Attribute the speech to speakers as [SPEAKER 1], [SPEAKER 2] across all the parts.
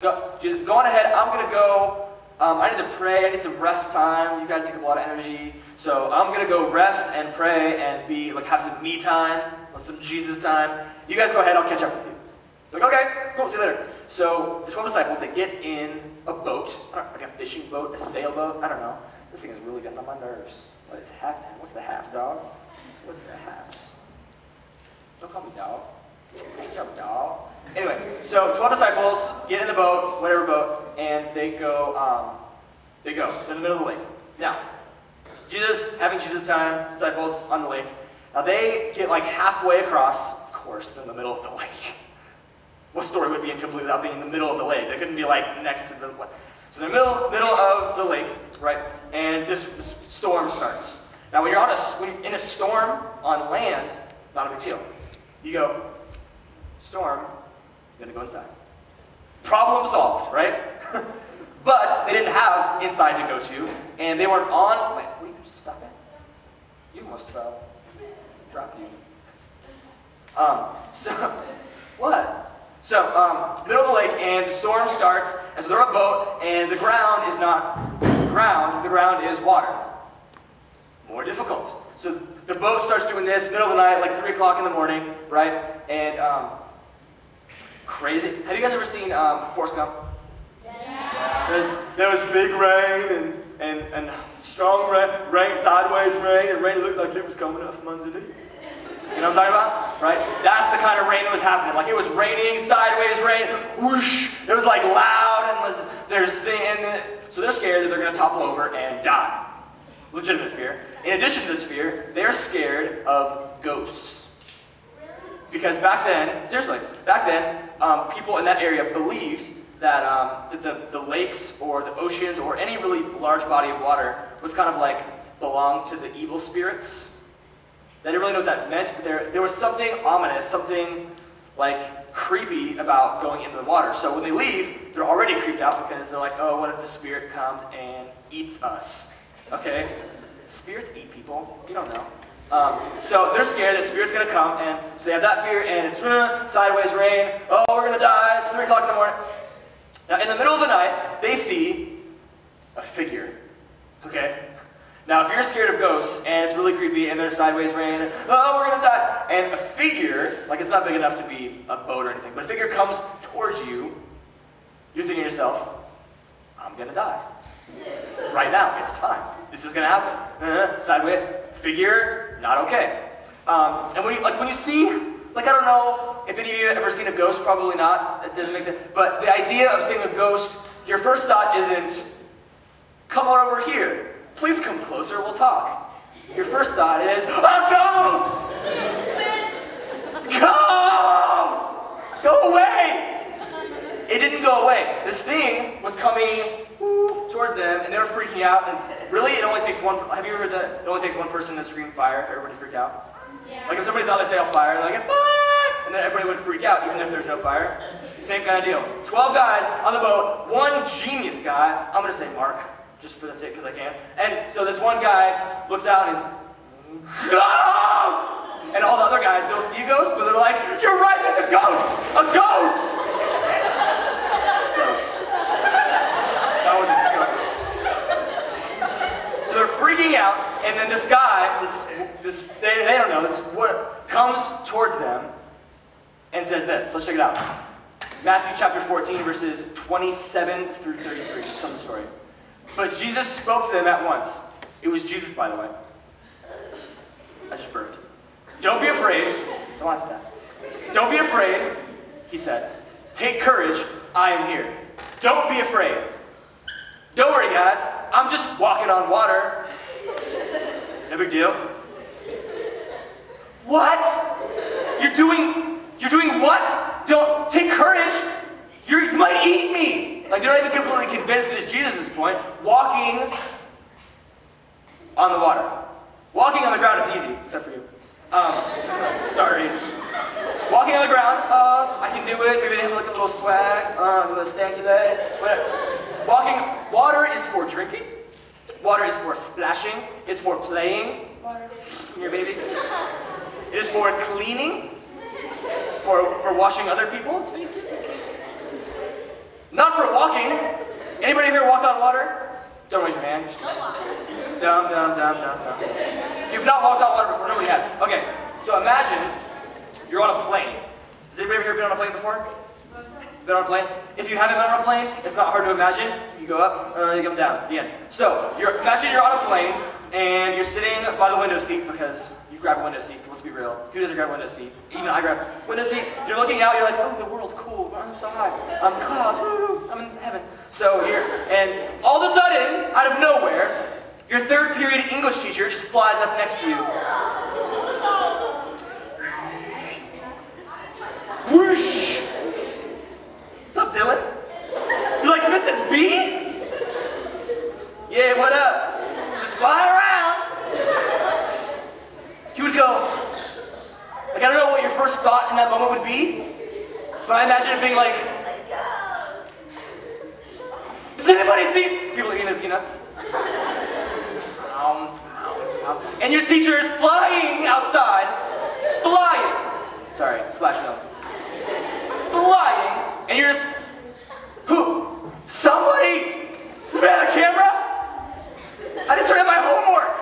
[SPEAKER 1] Go on ahead. I'm going to go. I need to pray. I need some rest time. You guys take up a lot of energy. So I'm going to go rest and pray and have some me time, some Jesus time. You guys go ahead. I'll catch up with you. Like, okay, cool, see you later. So the 12 disciples, they get in a boat, like a fishing boat, a sailboat, I don't know. This thing is really getting on my nerves. What is happening? What's the haps, dog? What's the haps? Don't call me dog. Good job, dog. Anyway, so 12 disciples get in the boat, whatever boat, and they go, they're in the middle of the lake. Now, having Jesus time, disciples on the lake. Now they get like halfway across, of course, they're in the middle of the lake. What story would be incomplete without being in the middle of the lake? They couldn't be like next to the lake. So they're in the middle of the lake, right? And this storm starts. Now when you're in a storm on land, not a big deal. You go, storm, I'm gonna go inside. Problem solved, right? But they didn't have inside to go to, and they weren't on. Wait, will you stop it? You almost fell. Drop you. What? So, middle of the lake, and the storm starts, and so they're on a boat, and the ground is not ground, the ground is water. More difficult. So the boat starts doing this, middle of the night, like 3 o'clock in the morning, right? And, crazy. Have you guys ever seen Forrest Gump? Yeah. There was big rain, and strong rain, sideways rain, and rain looked like it was coming up from underneath. You know what I'm talking about? Right? That's the kind of rain that was happening. Like it was raining, sideways rain, whoosh. It was like loud, and so they're scared that they're going to topple over and die. Legitimate fear. In addition to this fear, they're scared of ghosts. Because back then, seriously, people in that area believed that the lakes or the oceans or any really large body of water was kind of like belonged to the evil spirits. They didn't really know what that meant, but there was something ominous, something like creepy about going into the water. So when they leave, they're already creeped out because they're like, oh, what if the spirit comes and eats us? Okay? Spirits eat people. You don't know. So they're scared that spirit's going to come, and so they have that fear, and it's sideways rain. Oh, we're going to die. It's 3 o'clock in the morning. Now, in the middle of the night, they see a figure. Okay? Now, if you're scared of ghosts, and it's really creepy, and there's sideways rain, and, oh, we're going to die, and a figure, like it's not big enough to be a boat or anything, but a figure comes towards you, you're thinking to yourself, I'm going to die. Right now, it's time. This is going to happen. Sideways, figure, not okay. And when you see, I don't know if any of you have ever seen a ghost, probably not, it doesn't make sense, but the idea of seeing a ghost, your first thought isn't, come on over here. Please come closer, we'll talk. Your first thought is, a ghost! Ghost! Go away! It didn't go away. This thing was coming towards them, and they were freaking out, and really it only takes one, have you ever heard that? It only takes one person to scream fire if everybody freaked out? Yeah. Like if somebody thought they'd say, oh, fire, they're like, fire! And then everybody would freak out, even if there's no fire. Same kind of deal. 12 guys on the boat, one genius guy, I'm going to say Mark, just for the sake, because I can. And so this one guy looks out and he's, ghost! And all the other guys don't see a ghost, but they're like, you're right, there's a ghost! A ghost! Ghost. That was a ghost. So they're freaking out, and then this guy, they don't know, this what comes towards them and says this. Let's check it out. Matthew chapter 14, verses 27 through 33. It tells the story. But Jesus spoke to them at once. It was Jesus, by the way. I just burped. Don't be afraid. Don't laugh at that. Don't be afraid, he said. Take courage, I am here. Don't be afraid. Don't worry, guys. I'm just walking on water. No big deal. What? You're doing what? Don't take courage. You might eat me. Like, they're not even completely convinced that it's Jesus' point. Walking on the water. Walking on the ground is easy, except for you. Sorry. Walking on the ground, I can do it. Maybe they have like a little swag, a little stanky leg. Water is for drinking. Water is for splashing. It's for playing. Water in your baby. It is for cleaning. For washing other people's faces, in case. Not for walking. Anybody here walked on water? Don't raise your hand. Dumb. You've not walked on water before. Nobody has. Okay, so imagine you're on a plane. Has anybody here been on a plane before? Been on a plane? If you haven't been on a plane, it's not hard to imagine. You go up, you come down. The end. So, imagine you're on a plane, and you're sitting by the window seat because you grab a window seat. Let's be real. Who doesn't grab a window seat? Even I grab a window seat. You're looking out, you're like, oh, the world, cool. I'm so high. I'm clouds. Woo, I'm in heaven. So here, and all of a sudden, out of nowhere, your third period English teacher just flies up next to you. Whoosh! What's up, Dylan? You're like, Mrs. B? Yeah, what up? Just flying around. You would go, like, I don't know what your first thought in that moment would be, but I imagine it being like, does anybody see? People eating their peanuts. And your teacher is flying outside. Flying. Sorry, splash zone. Flying, and you're just, who? Somebody? You have a camera? I didn't turn in my homework.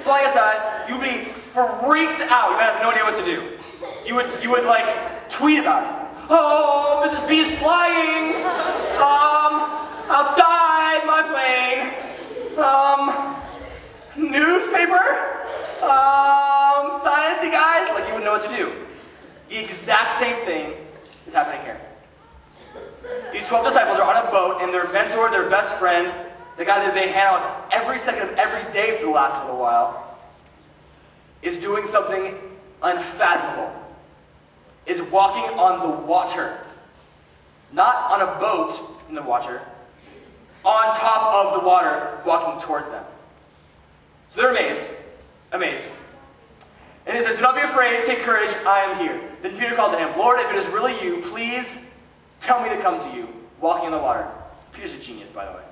[SPEAKER 1] Flying outside, you'd be freaked out. You would have no idea what to do. You would like tweet about it. Oh, Mrs. B is flying. Outside my plane. Newspaper. Sciencey guys. Like you would know what to do. The exact same thing is happening here. These 12 disciples are on a boat, and their mentor, their best friend, the guy that they hang out with every second of every day for the last little while, is doing something unfathomable. Is walking on the water. Not on a boat in the water, on top of the water, walking towards them. So they're amazed. Amazed. And he said, do not be afraid, take courage, I am here. Then Peter called to him, Lord, if it is really you, please tell me to come to you, walking on the water. Peter's a genius, by the way.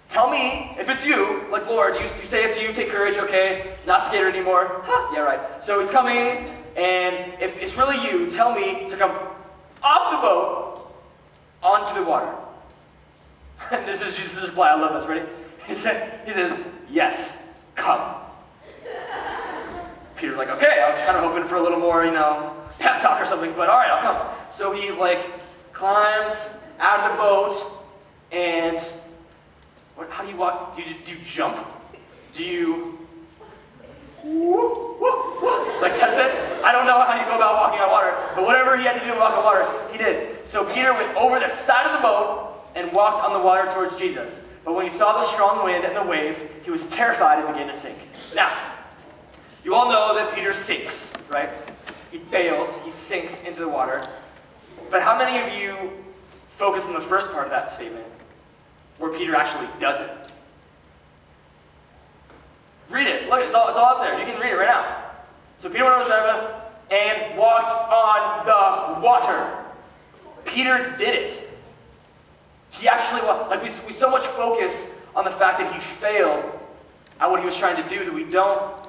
[SPEAKER 1] Tell me if it's you, like Lord, you say it's you, take courage, okay, not scared anymore. Huh, yeah, right. So he's coming, and if it's really you, tell me to come off the boat onto the water. And this is Jesus' reply, I love this, ready? He says, yes, come. Peter's like, okay, I was kind of hoping for a little more, pep talk or something, but all right, I'll come. So he, climbs out of the boat, and how do you walk? Do you jump? Do you, test it? I don't know how you go about walking on water, but whatever he had to do to walk on water, he did. So Peter went over the side of the boat and walked on the water towards Jesus. But when he saw the strong wind and the waves, he was terrified and began to sink. Now, you all know that Peter sinks, right? He fails, he sinks into the water. But how many of you focus on the first part of that statement, where Peter actually does it? Read it. Look, it's all up there. You can read it right now. So Peter went over the side of it and walked on the water. Peter did it. He actually, we so much focus on the fact that he failed at what he was trying to do that we don't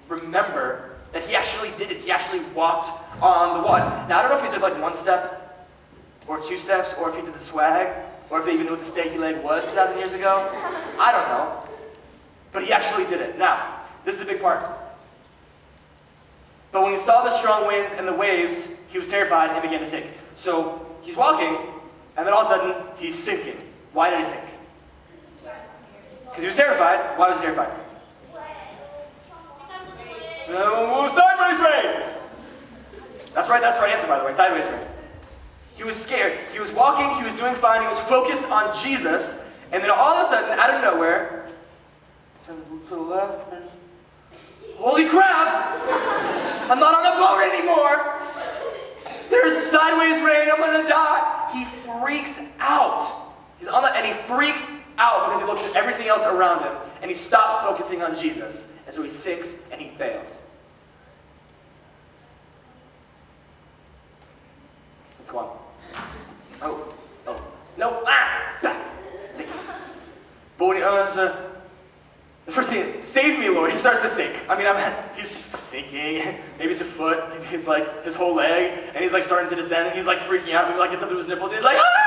[SPEAKER 1] remember that he actually did it. He actually walked on the water. Now, I don't know if he took one step or 2 steps, or if he did the swag, or if they even knew what the stanky leg was 2,000 years ago. I don't know. But he actually did it. Now, this is a big part. But when he saw the strong winds and the waves, he was terrified and began to sink. So he's walking, and then all of a sudden, he's sinking. Why did he sink? Because he was terrified. Why was he terrified? Sideways rain! That's right answer, by the way. Sideways rain. He was scared. He was walking, he was doing fine, he was focused on Jesus, and then all of a sudden, out of nowhere, turn to the left, and holy crap! I'm not on a boat anymore! There's sideways rain, I'm gonna die! He freaks out. He's on that, and he freaks out because he looks at everything else around him, and he stops focusing on Jesus, and so he sinks and he fails. Let's go on. Oh, no, back. Thank you. But when the first thing, save me, Lord, he starts to sink. He's sinking. Maybe it's a foot, maybe it's like his whole leg, and he's like starting to descend, and he's like freaking out. Maybe like gets up to his nipples, and he's like, ah!